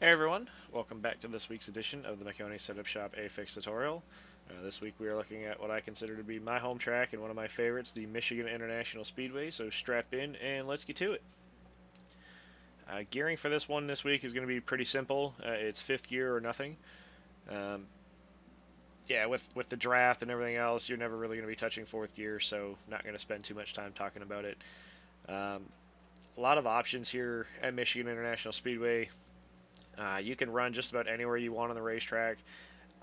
Hey everyone, welcome back to this week's edition of the Maconi Setup Shop A-Fix tutorial. This week we are looking at what I consider to be my home track and one of my favorites, the Michigan International Speedway, so strap in and let's get to it. Gearing for this one this week is going to be pretty simple. It's fifth gear or nothing. Um, yeah, with the draft and everything else, you're never really going to be touching fourth gear, so not going to spend too much time talking about it. Um, a lot of options here at Michigan International Speedway. You can run just about anywhere you want on the racetrack.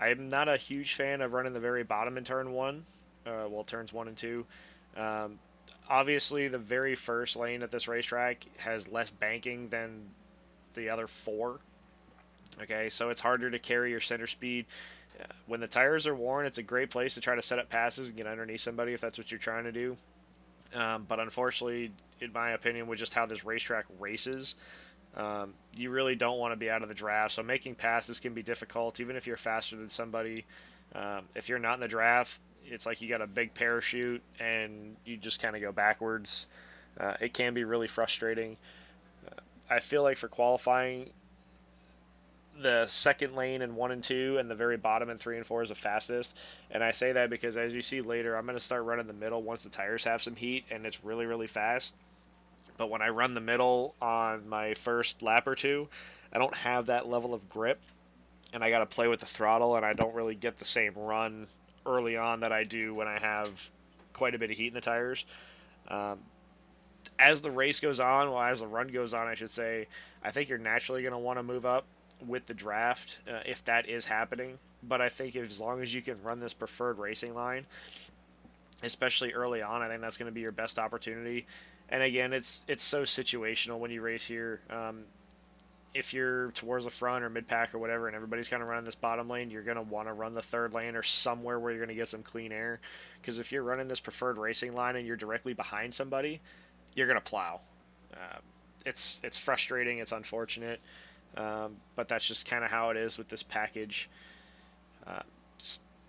I'm not a huge fan of running the very bottom in turn one, well, turns one and two. Um, Obviously, the very first lane at this racetrack has less banking than the other four. Okay, so it's harder to carry your center speed. When the tires are worn, it's a great place to try to set up passes and get underneath somebody if that's what you're trying to do. But unfortunately, in my opinion, with just how this racetrack races, you really don't want to be out of the draft. So making passes can be difficult, even if you're faster than somebody. If you're not in the draft, it's like you got a big parachute and you just kind of go backwards. It can be really frustrating. I feel like for qualifying, the second lane in one and two and the very bottom in three and four is the fastest. And I say that because as you see later, I'm going to start running the middle once the tires have some heat and it's really, really fast. But when I run the middle on my first lap or two, I don't have that level of grip, and I got to play with the throttle, and I don't really get the same run early on that I do when I have quite a bit of heat in the tires. Um, as the race goes on, well, as the run goes on, I should say, I think you're naturally going to want to move up with the draft if that is happening. But I think as long as you can run this preferred racing line, especially early on, I think that's going to be your best opportunity. And again, it's so situational when you race here. If you're towards the front or mid pack or whatever, and everybody's kind of running this bottom lane, you're going to want to run the third lane or somewhere where you're going to get some clean air. Because if you're running this preferred racing line and you're directly behind somebody, you're going to plow. Uh, it's frustrating. It's unfortunate, but that's just kind of how it is with this package. Uh,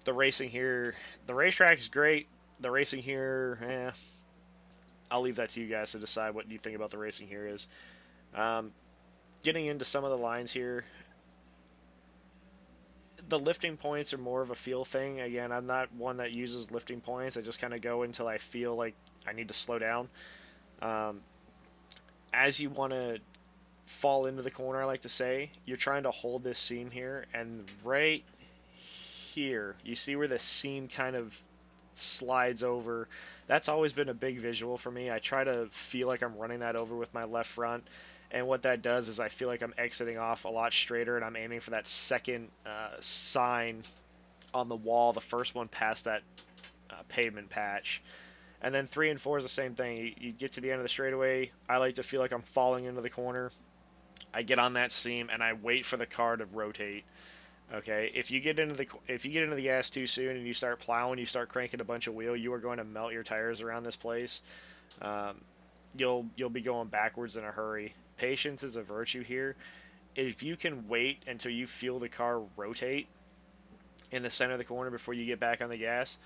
the racing here, the racetrack is great. The racing here, I'll leave that to you guys to decide what you think about the racing here is. Um, Getting into some of the lines here, the lifting points are more of a feel thing. Again, I'm not one that uses lifting points. I just kind of go until I feel like I need to slow down. Um, as you want to fall into the corner, I like to say, you're trying to hold this seam here, and right here, you see where the seam kind of slides over. That's always been a big visual for me. I try to feel like I'm running that over with my left front. And what that does is I feel like I'm exiting off a lot straighter and I'm aiming for that second sign on the wall, the first one past that pavement patch. And then three and four is the same thing. You get to the end of the straightaway. I like to feel like I'm falling into the corner. I get on that seam and I wait for the car to rotate. Okay, if you get into the gas too soon and you start plowing, you start cranking a bunch of wheel, you are going to melt your tires around this place. Um, you'll be going backwards in a hurry. Patience is a virtue here. If you can wait until you feel the car rotate in the center of the corner before you get back on the gas,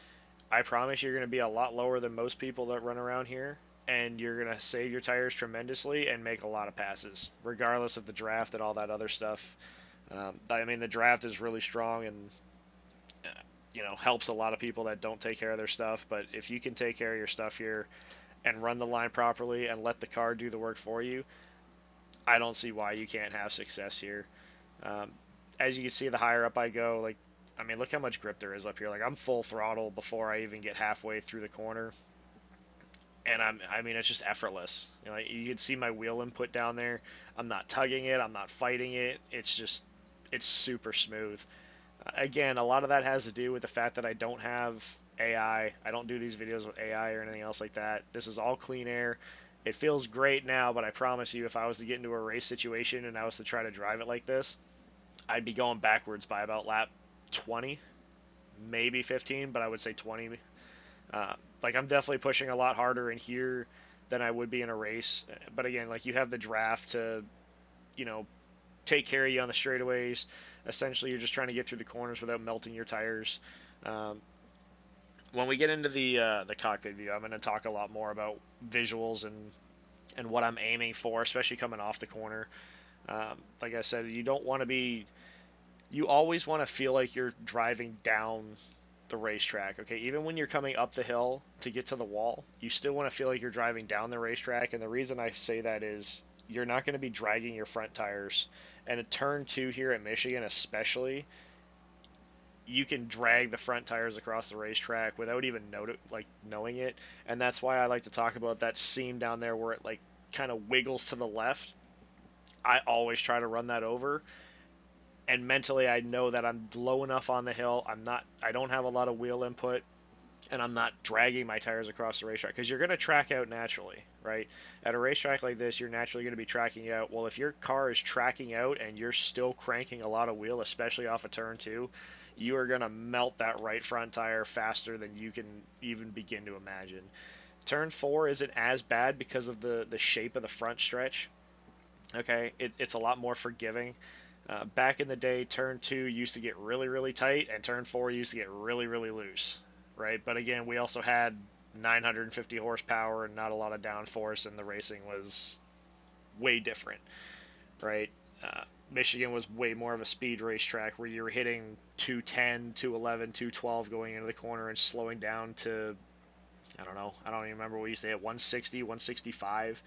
I promise you're going to be a lot lower than most people that run around here, and you're going to save your tires tremendously and make a lot of passes, regardless of the draft and all that other stuff. I mean, the draft is really strong and helps a lot of people that don't take care of their stuff. But if you can take care of your stuff here and run the line properly and let the car do the work for you, I don't see why you can't have success here. Um, as you can see, the higher up I go, like, I mean, look how much grip there is up here. Like, I'm full throttle before I even get halfway through the corner, and I mean, it's just effortless. You can see my wheel input down there. I'm not tugging it. I'm not fighting it. It's super smooth. Again, a lot of that has to do with the fact that I don't have AI. I don't do these videos with AI or anything else like that. This is all clean air. It feels great now, but I promise you, if I was to get into a race situation and I was to try to drive it like this, I'd be going backwards by about lap 20, maybe 15, but I would say 20. Like, I'm definitely pushing a lot harder in here than I would be in a race. But again, like, you have the draft to, you know, take care of you on the straightaways. Essentially, you're just trying to get through the corners without melting your tires. Um, when we get into the cockpit view, I'm going to talk a lot more about visuals and what I'm aiming for, especially coming off the corner. Like I said, you don't want to be. You always want to feel like you're driving down the racetrack. Okay, even when you're coming up the hill to get to the wall, you still want to feel like you're driving down the racetrack. And the reason I say that is you're not going to be dragging your front tires. And a turn two here at Michigan, especially, you can drag the front tires across the racetrack without even knowing it. And that's why I like to talk about that seam down there where it like kind of wiggles to the left. I always try to run that over, and mentally I know that I'm low enough on the hill. I don't have a lot of wheel input, and I'm not dragging my tires across the racetrack, because you're going to track out naturally, right? At a racetrack like this, you're naturally going to be tracking out. Well, if your car is tracking out and you're still cranking a lot of wheel, especially off a turn two, you are going to melt that right front tire faster than you can even begin to imagine. Turn four isn't as bad because of the shape of the front stretch. Okay, it's a lot more forgiving. Back in the day, turn two used to get really, really tight, and turn four used to get really, really loose, right? But again, we also had 950 horsepower and not a lot of downforce, and the racing was way different, right? Michigan was way more of a speed racetrack where you were hitting 210, 211, 212 going into the corner and slowing down to, I don't know, I don't even remember what we used to hit, 160, 165,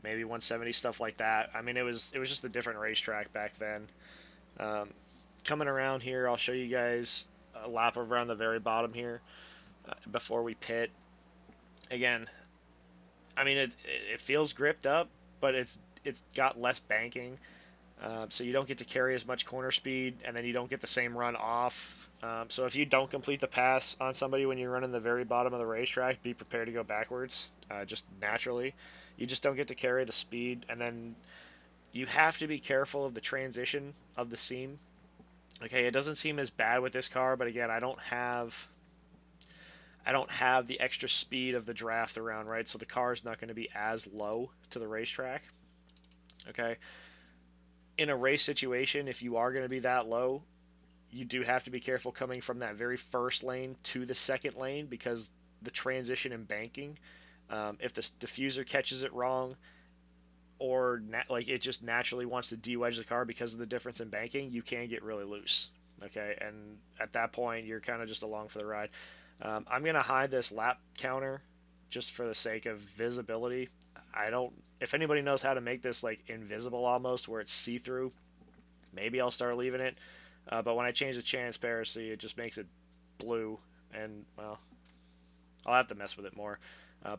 maybe 170, stuff like that. I mean, it was just a different racetrack back then. Um, Coming around here, I'll show you guys a lap around the very bottom here before we pit. Again, I mean it feels gripped up, but it's got less banking, so you don't get to carry as much corner speed, and then you don't get the same run off. So if you don't complete the pass on somebody when you're running the very bottom of the racetrack, be prepared to go backwards, just naturally. You just don't get to carry the speed, and then you have to be careful of the transition of the seam. Okay, it doesn't seem as bad with this car, but again, I don't have the extra speed of the draft around, right? So the car is not going to be as low to the racetrack. Okay, in a race situation, if you are going to be that low, you do have to be careful coming from that very first lane to the second lane, because the transition and banking, if the diffuser catches it wrong, or like it just naturally wants to de-wedge the car because of the difference in banking, you can get really loose. Okay, and at that point, you're kind of just along for the ride. I'm gonna hide this lap counter just for the sake of visibility. I don't. If anybody knows how to make this like invisible almost, where it's see-through, maybe I'll start leaving it. But when I change the transparency, it just makes it blue, and well, I'll have to mess with it more.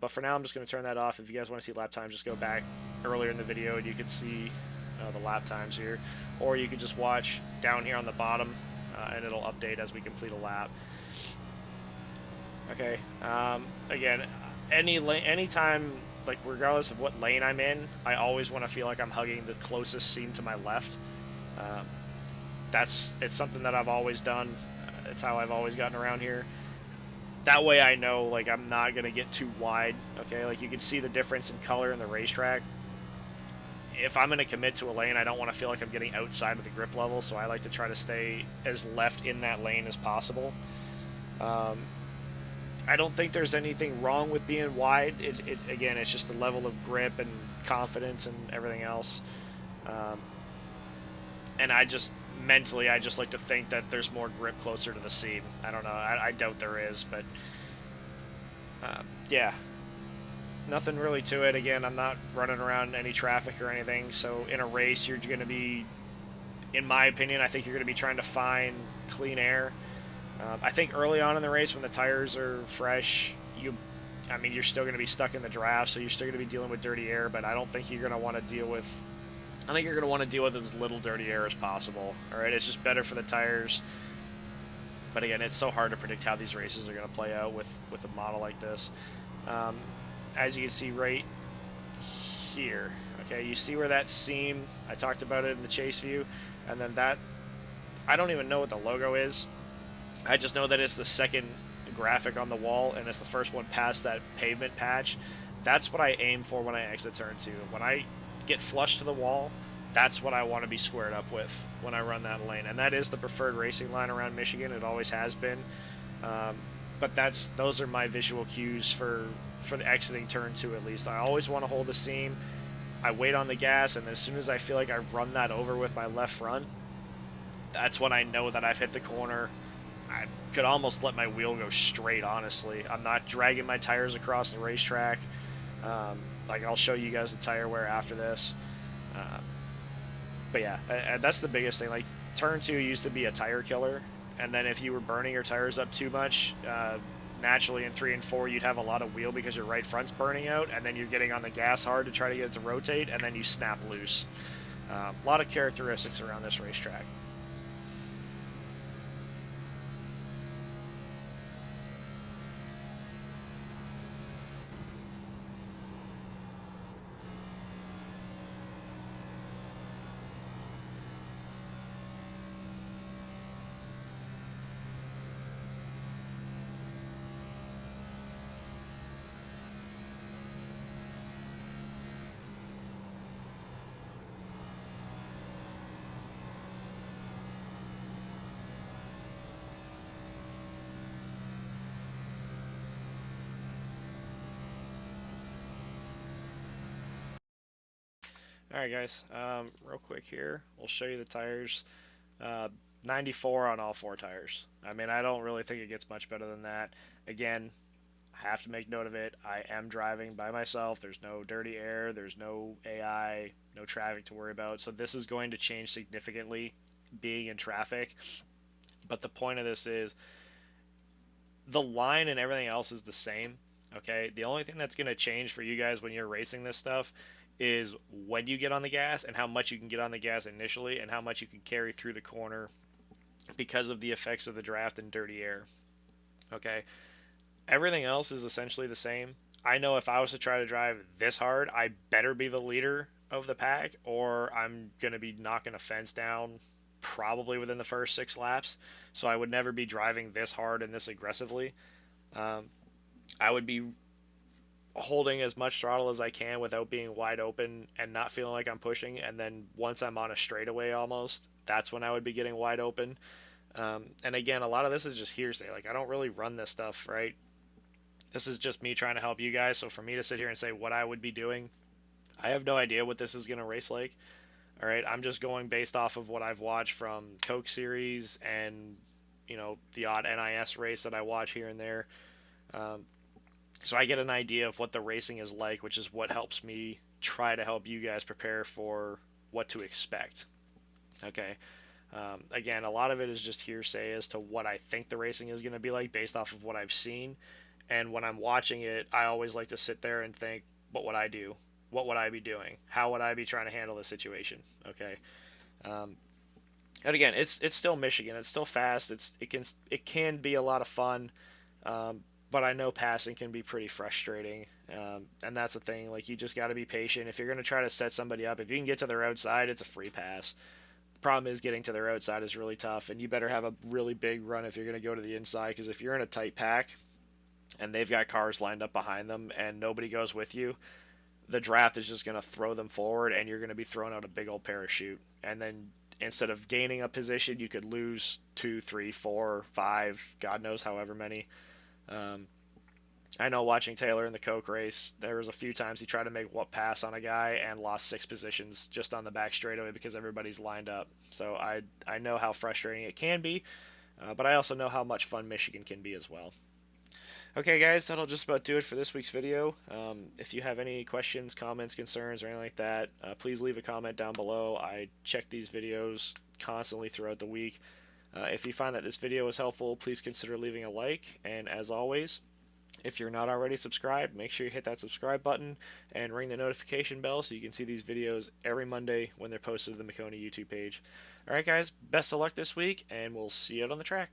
But for now, I'm just going to turn that off. If you guys want to see lap times, just go back earlier in the video and you can see the lap times here. Or you can just watch down here on the bottom, and it'll update as we complete a lap. Okay, again, anytime, like regardless of what lane I'm in, I always want to feel like I'm hugging the closest seam to my left. Um, it's something that I've always done. It's how I've always gotten around here. That way I know, like, I'm not going to get too wide, okay? Like, you can see the difference in color in the racetrack. If I'm going to commit to a lane, I don't want to feel like I'm getting outside of the grip level, so I like to try to stay as left in that lane as possible. I don't think there's anything wrong with being wide. Again, it's just the level of grip and confidence and everything else. And mentally, I just like to think that there's more grip closer to the seam. I don't know. I doubt there is, but yeah, nothing really to it. Again, I'm not running around any traffic or anything. So in a race, you're going to be, in my opinion, I think you're going to be trying to find clean air. I think early on in the race, when the tires are fresh, you're still going to be stuck in the draft, so you're still going to be dealing with dirty air. But I don't think you're going to want to deal with. I think you're going to want to deal with as little dirty air as possible. All right, it's just better for the tires. But again, it's so hard to predict how these races are going to play out with a model like this. As you can see right here, okay, you see where that seam, I talked about it in the chase view, and then that, I don't even know what the logo is. I just know that it's the second graphic on the wall, and it's the first one past that pavement patch. That's what I aim for when I exit turn two. When I get flush to the wall, that's what I want to be squared up with when I run that lane, and that is the preferred racing line around Michigan. It always has been, but those are my visual cues for the exiting turn two. At least I always want to hold the seam. I wait on the gas, and as soon as I feel like I've run that over with my left front, that's when I know that I've hit the corner. I could almost let my wheel go straight, honestly. I'm not dragging my tires across the racetrack. Like, I'll show you guys the tire wear after this. Uh, but yeah, that's the biggest thing. Like, turn two used to be a tire killer, and then if you were burning your tires up too much, naturally in three and four you'd have a lot of wheel because your right front's burning out, and then you're getting on the gas hard to try to get it to rotate, and then you snap loose. A lot of characteristics around this racetrack. Alright guys, real quick here, we'll show you the tires. Uh, 94 on all four tires. I mean, I don't really think it gets much better than that. Again, I have to make note of it. I am driving by myself. There's no dirty air. There's no AI, no traffic to worry about. So this is going to change significantly being in traffic. But the point of this is the line and everything else is the same. Okay. The only thing that's going to change for you guys when you're racing this stuff is when you get on the gas and how much you can get on the gas initially and how much you can carry through the corner because of the effects of the draft and dirty air. Okay. Everything else is essentially the same. I know if I was to try to drive this hard, I better be the leader of the pack, or I'm going to be knocking a fence down probably within the first 6 laps. So I would never be driving this hard and this aggressively. Um, I would be holding as much throttle as I can without being wide open and not feeling like I'm pushing. And then once I'm on a straightaway almost, that's when I would be getting wide open. And again, a lot of this is just hearsay. Like, I don't really run this stuff, right? This is just me trying to help you guys. So for me to sit here and say what I would be doing, I have no idea what this is going to race like. All right, I'm just going based off of what I've watched from Coke Series and the odd NIS race that I watch here and there. Um, so I get an idea of what the racing is like, which is what helps me try to help you guys prepare for what to expect. Okay. Again, a lot of it is just hearsay as to what I think the racing is going to be like based off of what I've seen. And when I'm watching it, I always like to sit there and think, what would I do? What would I be doing? How would I be trying to handle this situation? Okay. Um, and again, it's still Michigan. It's still fast. It can be a lot of fun. But I know passing can be pretty frustrating. And that's the thing. Like, you just got to be patient. If you're going to try to set somebody up, if you can get to their outside, it's a free pass. The problem is getting to their outside is really tough, and you better have a really big run if you're going to go to the inside. Because if you're in a tight pack and they've got cars lined up behind them and nobody goes with you, the draft is just going to throw them forward, and you're going to be thrown out a big old parachute. And then instead of gaining a position, you could lose two, three, four, five, God knows however many. Um, I know watching Taylor in the Coke race, there was a few times he tried to make what pass on a guy and lost 6 positions just on the back straightaway because everybody's lined up. So I know how frustrating it can be, but I also know how much fun Michigan can be as well. Okay, guys, that'll just about do it for this week's video. If you have any questions, comments, concerns, or anything like that, please leave a comment down below. I check these videos constantly throughout the week. If you find that this video was helpful, please consider leaving a like. And as always, if you're not already subscribed, make sure you hit that subscribe button and ring the notification bell so you can see these videos every Monday when they're posted to the Maconi YouTube page. Alright guys, best of luck this week, and we'll see you out on the track.